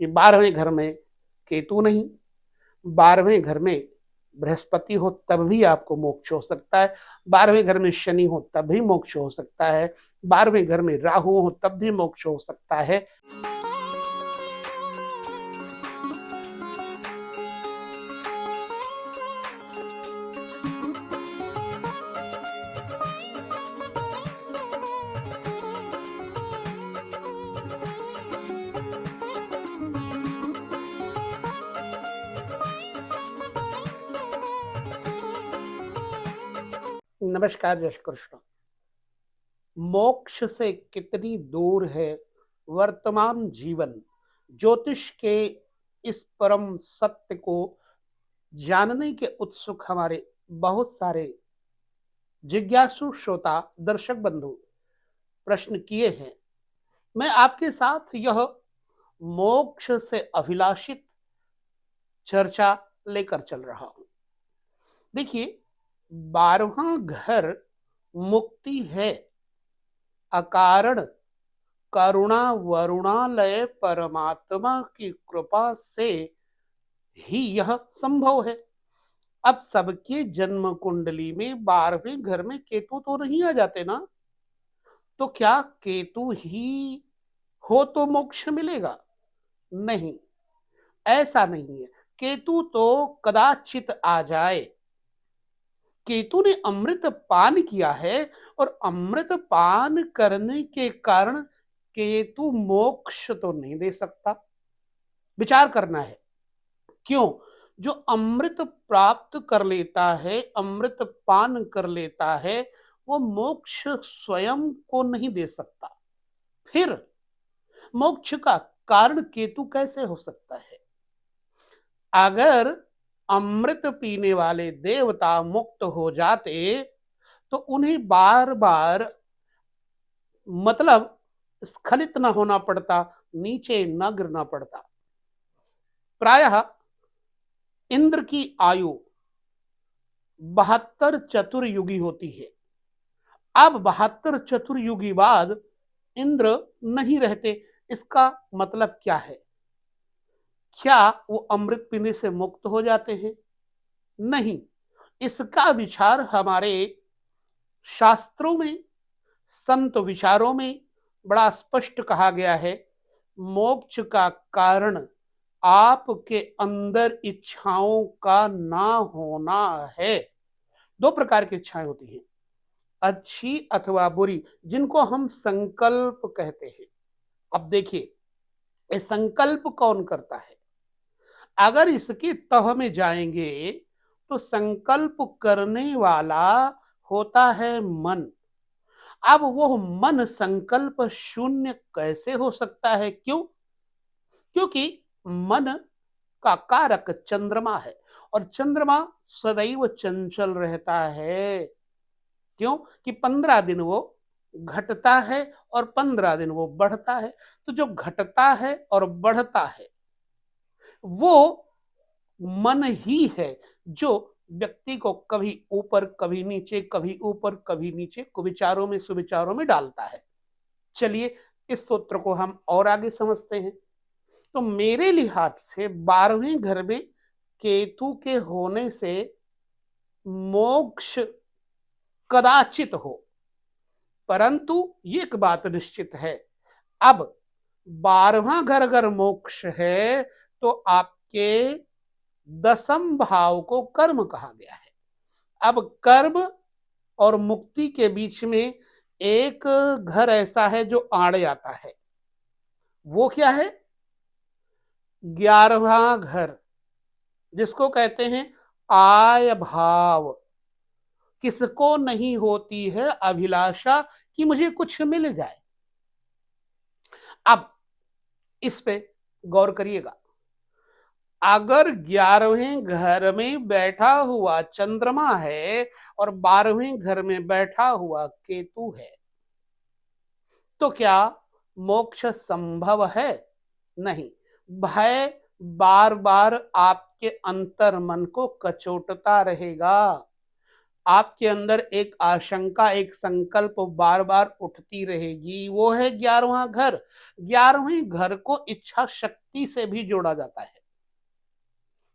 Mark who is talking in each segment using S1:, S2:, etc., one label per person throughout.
S1: कि 12वें घर में केतु नहीं, 12वें घर में बृहस्पति हो तब भी आपको मोक्ष हो सकता है, 12वें घर में शनि हो तब भी मोक्ष हो सकता है, 12वें घर में राहु हो तब भी मोक्ष हो सकता है। नमस्कार, जय श्री कृष्ण। मोक्ष से कितनी दूर है वर्तमान जीवन? ज्योतिष के इस परम सत्य को जानने के उत्सुक हमारे बहुत सारे जिज्ञासु श्रोता दर्शक बंधु प्रश्न किए हैं। मैं आपके साथ यह मोक्ष से अभिलाषित चर्चा लेकर चल रहा हूं। देखिए, 12वां घर मुक्ति है। अकारण करुणा वरुणालय परमात्मा की कृपा से ही यह संभव है। अब सबके जन्म कुंडली में 12वें घर में केतु तो नहीं आ जाते ना, तो क्या केतु ही हो तो मोक्ष मिलेगा? नहीं, ऐसा नहीं है। केतु तो कदाचित आ जाए। केतु ने अमृत पान किया है और अमृत पान करने के कारण केतु मोक्ष तो नहीं दे सकता। विचार करना है, क्यों? जो अमृत प्राप्त कर लेता है, अमृत पान कर लेता है, वो मोक्ष स्वयं को नहीं दे सकता। फिर मोक्ष का कारण केतु कैसे हो सकता है? अगर अमृत पीने वाले देवता मुक्त हो जाते तो उन्हें बार बार मतलब स्खलित न होना पड़ता, नीचे न गिरना पड़ता। प्रायः इंद्र की आयु 72 चतुर्युगी होती है। अब 72 चतुर्युगी बाद इंद्र नहीं रहते। इसका मतलब क्या है? क्या वो अमृत पीने से मुक्त हो जाते हैं? नहीं। इसका विचार हमारे शास्त्रों में, संत विचारों में बड़ा स्पष्ट कहा गया है। मोक्ष का कारण आपके अंदर इच्छाओं का ना होना है। दो प्रकार की इच्छाएं होती हैं, अच्छी अथवा बुरी, जिनको हम संकल्प कहते हैं। अब देखिए, ये संकल्प कौन करता है? अगर इसके तह में जाएंगे तो संकल्प करने वाला होता है मन। अब वो मन संकल्प शून्य कैसे हो सकता है? क्यों? क्योंकि मन का कारक चंद्रमा है और चंद्रमा सदैव चंचल रहता है। क्यों? कि 15 दिन वो घटता है और 15 दिन वो बढ़ता है। तो जो घटता है और बढ़ता है वो मन ही है, जो व्यक्ति को कभी ऊपर कभी नीचे, कभी ऊपर कभी नीचे, कुविचारों में सुविचारों में डालता है। चलिए, इस सूत्र को हम और आगे समझते हैं। तो मेरे लिहाज से 12वें घर में केतु के होने से मोक्ष कदाचित हो, परंतु एक बात निश्चित है, अब 12वां घर अगर मोक्ष है तो आपके 10म भाव को कर्म कहा गया है। अब कर्म और मुक्ति के बीच में एक घर ऐसा है जो आड़ जाता है। वो क्या है? 11वां घर, जिसको कहते हैं आय भाव। किसको नहीं होती है अभिलाषा कि मुझे कुछ मिल जाए? अब इस पे गौर करिएगा। अगर 11वें घर में बैठा हुआ चंद्रमा है और 12वें घर में बैठा हुआ केतु है, तो क्या मोक्ष संभव है? नहीं। भय बार बार आपके अंतर मन को कचोटता रहेगा। आपके अंदर एक आशंका, एक संकल्प बार बार उठती रहेगी, वो है 11वां घर। 11वें घर को इच्छा शक्ति से भी जोड़ा जाता है,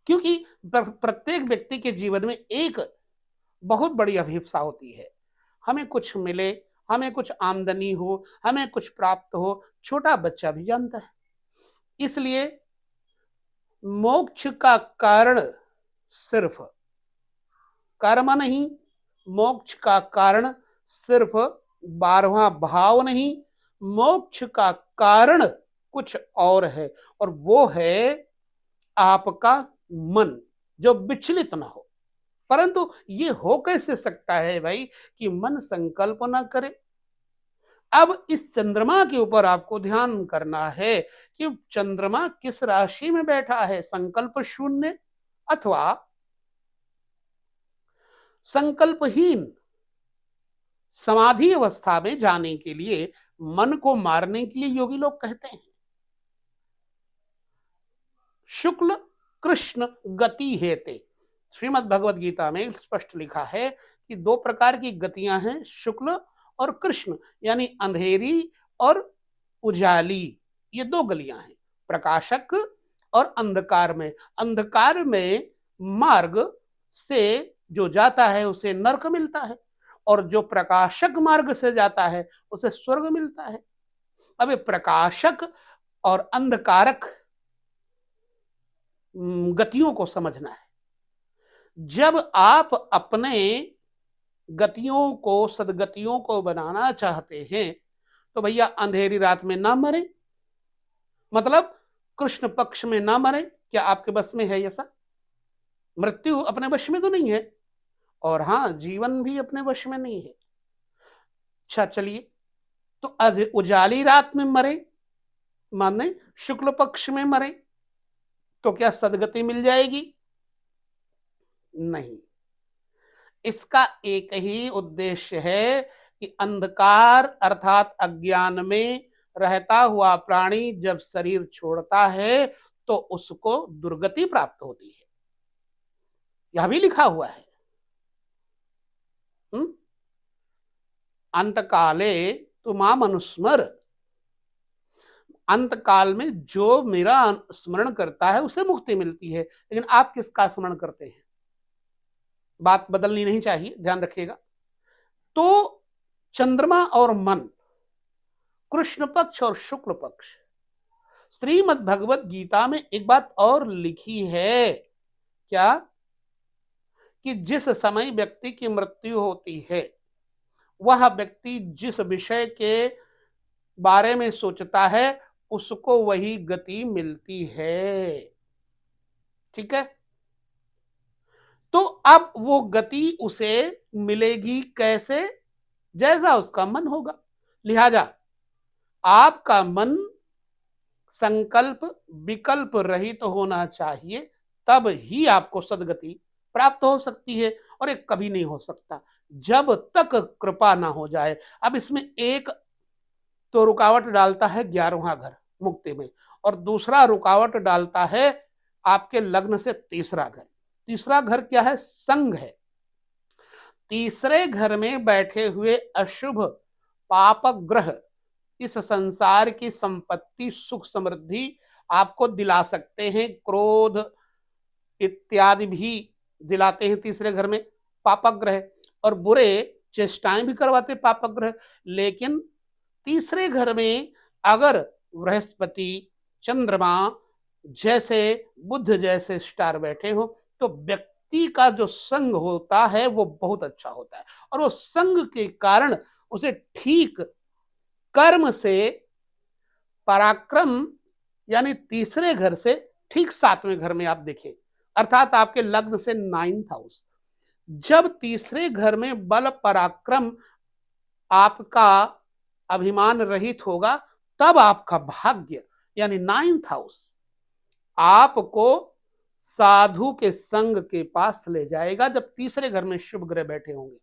S1: क्योंकि प्रत्येक व्यक्ति के जीवन में एक बहुत बड़ी अभिप्सा होती है, हमें कुछ मिले, हमें कुछ आमदनी हो, हमें कुछ प्राप्त हो। छोटा बच्चा भी जानता है। इसलिए मोक्ष का कारण सिर्फ कर्म नहीं, मोक्ष का कारण सिर्फ 12वां भाव नहीं, मोक्ष का कारण कुछ और है, और वो है आपका मन, जो विचलित ना हो। परंतु ये हो कैसे सकता है भाई कि मन संकल्प ना करे? अब इस चंद्रमा के ऊपर आपको ध्यान करना है कि चंद्रमा किस राशि में बैठा है, संकल्प शून्य अथवा संकल्पहीन। समाधि अवस्था में जाने के लिए, मन को मारने के लिए योगी लोग कहते हैं शुक्ल कृष्ण गति हेते। श्रीमद् भगवद गीता में स्पष्ट लिखा है कि दो प्रकार की गतियां हैं, शुक्ल और कृष्ण, यानी अंधेरी और उजाली। ये दो गलियां हैं, प्रकाशक और अंधकार में। अंधकार में मार्ग से जो जाता है उसे नरक मिलता है, और जो प्रकाशक मार्ग से जाता है उसे स्वर्ग मिलता है। अब प्रकाशक और अंधकारक गतियों को समझना है। जब आप अपने गतियों को, सदगतियों को बनाना चाहते हैं, तो भैया अंधेरी रात में ना मरे, मतलब कृष्ण पक्ष में ना मरे। क्या आपके बस में है ऐसा? मृत्यु अपने वश में तो नहीं है, और हां, जीवन भी अपने वश में नहीं है। अच्छा चलिए, तो उजाली रात में मरे, माने शुक्ल पक्ष में मरे, तो क्या सदगति मिल जाएगी? नहीं। इसका एक ही उद्देश्य है कि अंधकार अर्थात अज्ञान में रहता हुआ प्राणी जब शरीर छोड़ता है तो उसको दुर्गति प्राप्त होती है। यह भी लिखा हुआ है, अंतकाले तु माम अनुस्मर। अंतकाल में जो मेरा स्मरण करता है उसे मुक्ति मिलती है। लेकिन आप किसका स्मरण करते हैं? बात बदलनी नहीं चाहिए, ध्यान रखिएगा। तो चंद्रमा और मन, कृष्ण पक्ष और शुक्ल पक्ष। श्रीमद् भगवत गीता में एक बात और लिखी है, क्या? कि जिस समय व्यक्ति की मृत्यु होती है, वह व्यक्ति जिस विषय के बारे में सोचता है उसको वही गति मिलती है। ठीक है? तो अब वो गति उसे मिलेगी कैसे? जैसा उसका मन होगा। लिहाजा आपका मन संकल्प विकल्प रहित तो होना चाहिए, तब ही आपको सदगति प्राप्त हो सकती है, और एक कभी नहीं हो सकता जब तक कृपा ना हो जाए। अब इसमें एक तो रुकावट डालता है 11वां घर मुक्ति में, और दूसरा रुकावट डालता है आपके लग्न से तीसरा घर। तीसरा घर क्या है? संग है। तीसरे घर में बैठे हुए अशुभ पाप ग्रह इस संसार की संपत्ति, सुख, समृद्धि आपको दिला सकते हैं, क्रोध इत्यादि भी दिलाते हैं तीसरे घर में पापग्रह, और बुरे चेष्टाएं भी करवाते पापग्रह। लेकिन तीसरे घर में अगर बृहस्पति, चंद्रमा जैसे, बुध जैसे स्टार बैठे हो, तो व्यक्ति का जो संग होता है वो बहुत अच्छा होता है, और वो संग के कारण उसे ठीक कर्म से पराक्रम, यानी तीसरे घर से ठीक 7वें घर में आप देखें, अर्थात आपके लग्न से 9th हाउस। जब तीसरे घर में बल पराक्रम आपका अभिमान रहित होगा, तब आपका भाग्य यानी 9th हाउस आपको साधु के संग के पास ले जाएगा, जब तीसरे घर में शुभ ग्रह बैठे होंगे।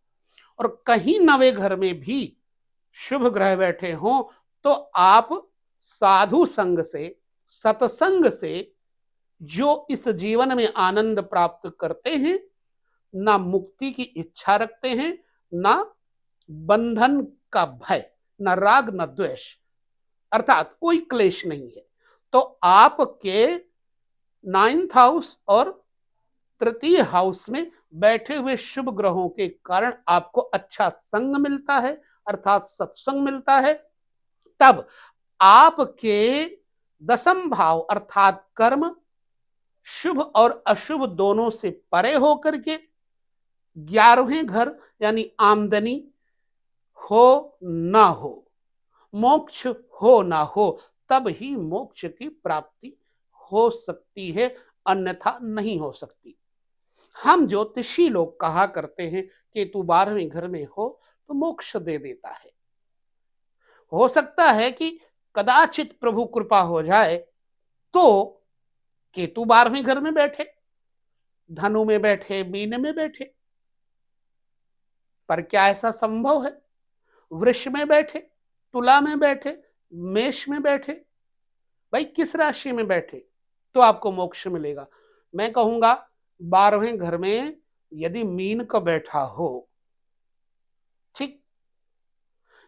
S1: और कहीं 9वें घर में भी शुभ ग्रह बैठे हों तो आप साधु संग से, सत्संग से जो इस जीवन में आनंद प्राप्त करते हैं, ना मुक्ति की इच्छा रखते हैं, ना बंधन का भय, ना राग न द्वेष, अर्थात कोई क्लेश नहीं है। तो आपके 9th हाउस और तृतीय हाउस में बैठे हुए शुभ ग्रहों के कारण आपको अच्छा संग मिलता है, अर्थात सत्संग मिलता है। तब आपके 10th भाव अर्थात कर्म शुभ और अशुभ दोनों से परे होकर के 11वें घर यानी आमदनी हो ना हो, मोक्ष हो ना हो, तब ही मोक्ष की प्राप्ति हो सकती है, अन्यथा नहीं हो सकती। हम ज्योतिषी लोग कहा करते हैं कि तू 12वें घर में हो तो मोक्ष दे देता है। हो सकता है कि कदाचित प्रभु कृपा हो जाए तो केतु 12वें घर में बैठे, धनु में बैठे, मीन में बैठे, पर क्या ऐसा संभव है? वृष में बैठे, तुला में बैठे, मेष में बैठे, भाई किस राशि में बैठे तो आपको मोक्ष मिलेगा? मैं कहूंगा 12वें घर में यदि मीन का बैठा हो, ठीक,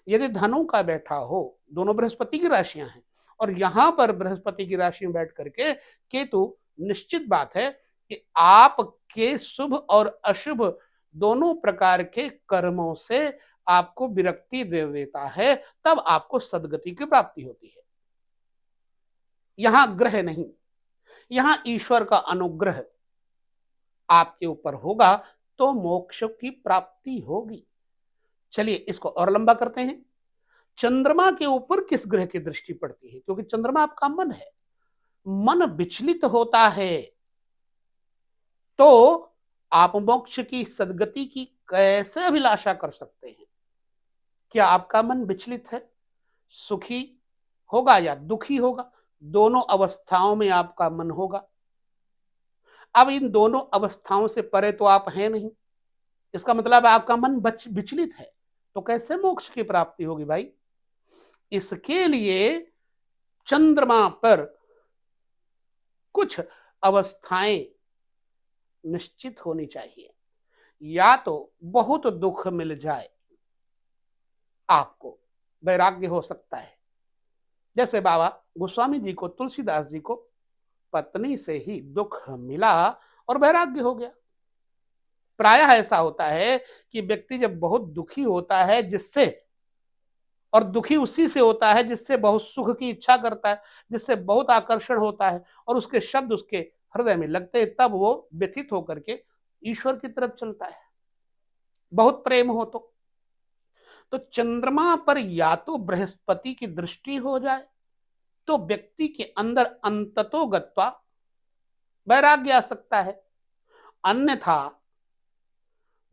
S1: यदि धनु का बैठा हो, दोनों बृहस्पति की राशियां हैं, और यहां पर बृहस्पति की राशि में बैठ करके केतु, निश्चित बात है कि आपके शुभ और अशुभ दोनों प्रकार के कर्मों से आपको विरक्ति दे देता है, तब आपको सदगति की प्राप्ति होती है। यहां ग्रह नहीं, यहां ईश्वर का अनुग्रह आपके ऊपर होगा तो मोक्ष की प्राप्ति होगी। चलिए इसको और लंबा करते हैं। चंद्रमा के ऊपर किस ग्रह की दृष्टि पड़ती है? क्योंकि चंद्रमा आपका मन है, मन विचलित होता है तो आप मोक्ष की सदगति की कैसे अभिलाषा कर सकते हैं? क्या आपका मन विचलित है? सुखी होगा या दुखी होगा? दोनों अवस्थाओं में आपका मन होगा। अब इन दोनों अवस्थाओं से परे तो आप हैं नहीं, इसका मतलब आपका मन विचलित है, तो कैसे मोक्ष की प्राप्ति होगी भाई? इसके लिए चंद्रमा पर कुछ अवस्थाएं निश्चित होनी चाहिए। या तो बहुत दुख मिल जाए, आपको वैराग्य हो सकता है, जैसे बाबा गोस्वामी जी को, तुलसीदास जी को पत्नी से ही दुख मिला और वैराग्य हो गया। प्रायः ऐसा होता है कि व्यक्ति जब बहुत दुखी होता है, जिससे, और दुखी उसी से होता है जिससे बहुत सुख की इच्छा करता है, जिससे बहुत आकर्षण होता है और उसके शब्द उसके हृदय में लगते हैं, तब वो व्यथित होकर के ईश्वर की तरफ चलता है, बहुत प्रेम हो तो चंद्रमा पर या तो बृहस्पति की दृष्टि हो जाए तो व्यक्ति के अंदर अंततो गत्वा वैराग्य आ सकता है, अन्यथा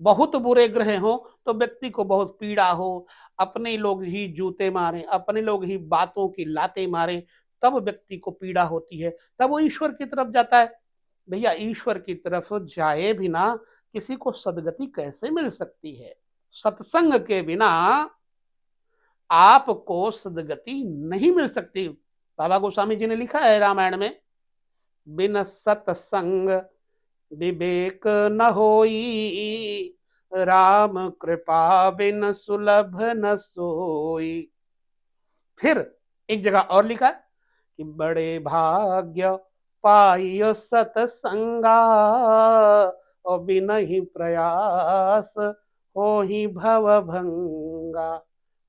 S1: बहुत बुरे ग्रह हो तो व्यक्ति को बहुत पीड़ा हो, अपने लोग ही जूते मारे, अपने लोग ही बातों की लाते मारे, तब व्यक्ति को पीड़ा होती है, तब वो ईश्वर की तरफ जाता है। भैया ईश्वर की तरफ जाए बिना किसी को सदगति कैसे मिल सकती है? सत्संग के बिना आपको सदगति नहीं मिल सकती। बाबा गोस्वामी जी ने लिखा है रामायण में, बिन सत्संग विवेक न होई, राम कृपा बिन सुलभ न सोई। फिर एक जगह और लिखा कि बड़े भाग्य पाइयो सतसंगा, और बिन ही प्रयास हो ही भव भंगा।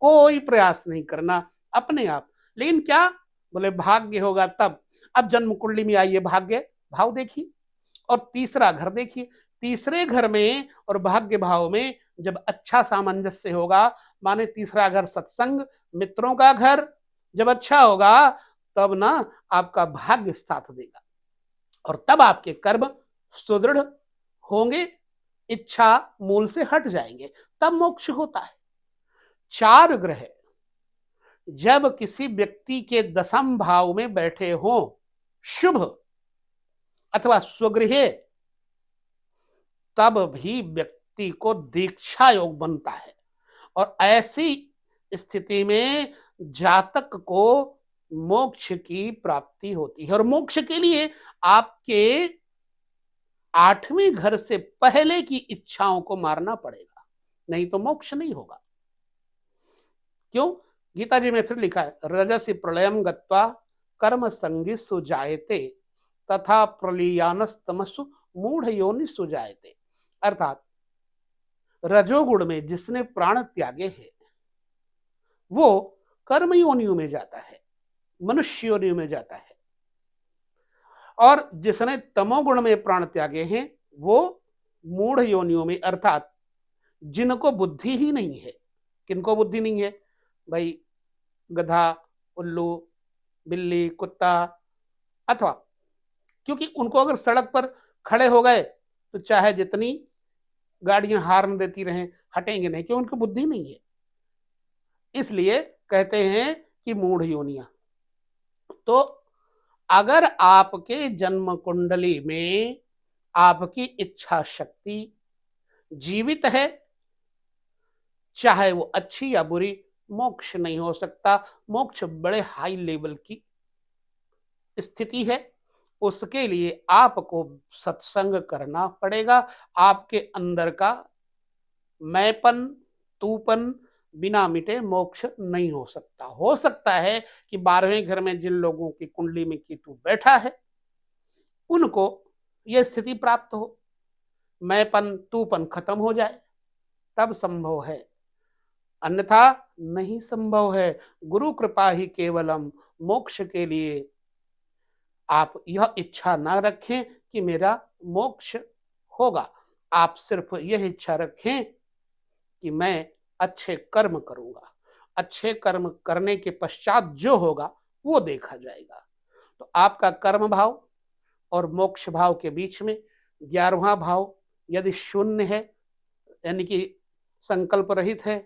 S1: कोई प्रयास नहीं करना अपने आप, लेकिन क्या बोले भाग्य होगा तब। अब जन्म कुंडली में आइए, भाग्य भाव देखिए और तीसरा घर देखिए। तीसरे घर में और भाग्य भाव में जब अच्छा सामंजस्य होगा, माने तीसरा घर सत्संग मित्रों का घर जब अच्छा होगा, तब ना आपका भाग्य साथ देगा और तब आपके कर्म सुदृढ़ होंगे, इच्छा मूल से हट जाएंगे, तब मोक्ष होता है। 4 ग्रह जब किसी व्यक्ति के 10th भाव में बैठे हों, शुभ अथवा स्वगृह, तब भी व्यक्ति को दीक्षा योग बनता है और ऐसी स्थिति में जातक को मोक्ष की प्राप्ति होती है। और मोक्ष के लिए आपके 8वें घर से पहले की इच्छाओं को मारना पड़ेगा, नहीं तो मोक्ष नहीं होगा। क्यों? गीता जी में फिर लिखा है, रजसी प्रलयम गत्वा कर्म संगिसु जायते तथा प्रलीयानस्तमसु मूढ़ योनिसु जायते। अर्थात रजोगुण में जिसने प्राण त्यागे हैं वो कर्म योनियों में जाता है, मनुष्य योनियों में जाता है, और जिसने तमोगुण में प्राण त्यागे हैं वो मूढ़ योनियों में, अर्थात जिनको बुद्धि ही नहीं है। किनको बुद्धि नहीं है भाई? गधा, उल्लू, बिल्ली, कुत्ता, अथवा क्योंकि उनको अगर सड़क पर खड़े हो गए तो चाहे जितनी गाड़ियां हार्न देती रहें हटेंगे नहीं, क्यों? उनको बुद्धि नहीं है। इसलिए कहते हैं कि मूढ़ योनियां। तो अगर आपके जन्म कुंडली में आपकी इच्छा शक्ति जीवित है, चाहे वो अच्छी या बुरी, मोक्ष नहीं हो सकता। मोक्ष बड़े हाई लेवल की स्थिति है, उसके लिए आपको सत्संग करना पड़ेगा। आपके अंदर का मैंपन, तूपन बिना मिटे मोक्ष नहीं हो सकता। हो सकता है कि 12वें घर में जिन लोगों की कुंडली में केतु बैठा है उनको यह स्थिति प्राप्त हो, मैंपन तूपन खत्म हो जाए, तब संभव है, अन्यथा नहीं संभव है। गुरु कृपा ही केवलम। मोक्ष के लिए आप यह इच्छा ना रखें कि मेरा मोक्ष होगा, आप सिर्फ यह इच्छा रखें कि मैं अच्छे कर्म करूंगा, अच्छे कर्म करने के पश्चात जो होगा वो देखा जाएगा। तो आपका कर्म भाव और मोक्ष भाव के बीच में 11वां भाव यदि शून्य है, यानी कि संकल्प रहित है,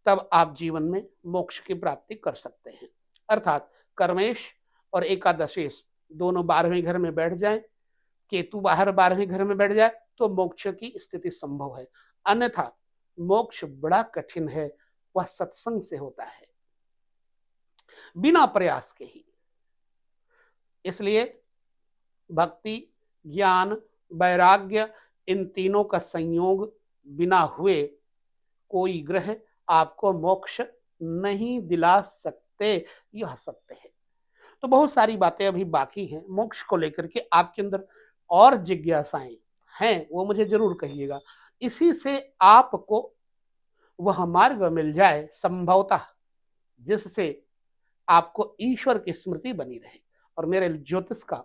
S1: तब आप जीवन में मोक्ष की प्राप्ति कर सकते हैं। अर्थात कर्मेश और एकादशेश दोनों 12वें घर में बैठ जाएं, केतु बाहर 12वें घर में बैठ जाए तो मोक्ष की स्थिति संभव है, अन्यथा मोक्ष बड़ा कठिन है, वह सत्संग से होता है, बिना प्रयास के ही। इसलिए भक्ति, ज्ञान, वैराग्य, इन तीनों का संयोग बिना हुए कोई ग्रह आपको मोक्ष नहीं दिला सकते, यह सत्य है। तो बहुत सारी बातें अभी बाकी हैं मोक्ष को लेकर के, आपके अंदर और जिज्ञासाएं हैं वो मुझे जरूर कहिएगा, इसी से आपको वह मार्ग मिल जाए संभवतः जिससे आपको ईश्वर की स्मृति बनी रहे। और मेरे ज्योतिष का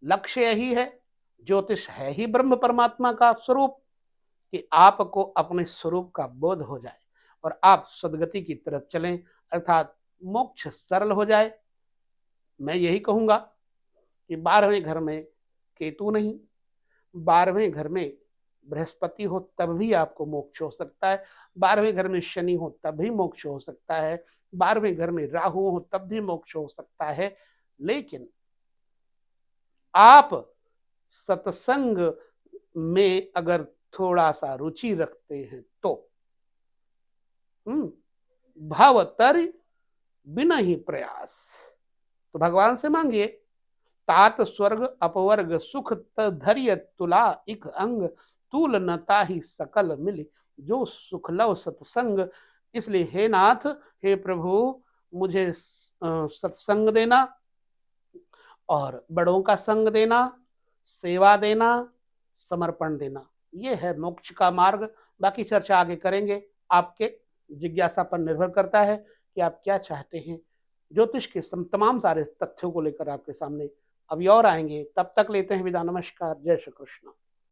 S1: लक्ष्य यही है, ज्योतिष है ही ब्रह्म परमात्मा का स्वरूप, कि आपको अपने स्वरूप का बोध हो जाए और आप सदगति की तरफ चलें, अर्थात मोक्ष सरल हो जाए। मैं यही कहूंगा कि 12वें घर में केतु नहीं, 12वें घर में बृहस्पति हो तब भी आपको मोक्ष हो सकता है, 12वें घर में शनि हो तब भी मोक्ष हो सकता है, 12वें घर में राहु हो तब भी मोक्ष हो सकता है। लेकिन आप सत्संग में अगर थोड़ा सा रुचि रखते हैं तो भवतर बिना ही प्रयास, तो भगवान से मांगिए, तात स्वर्ग अपवर्ग सुख धैर्य तुला इक अंग तूल नता ही सकल मिल जो सुख लव सत्संग। इसलिए हे नाथ, हे प्रभु, मुझे सत्संग देना और बड़ों का संग देना, सेवा देना, समर्पण देना, ये है मोक्ष का मार्ग। बाकी चर्चा आगे करेंगे, आपके जिज्ञासा पर निर्भर करता है कि आप क्या चाहते हैं। ज्योतिष के तमाम सारे तथ्यों को लेकर आपके सामने अभी और आएंगे, तब तक लेते हैं विदा। नमस्कार, जय श्री कृष्ण।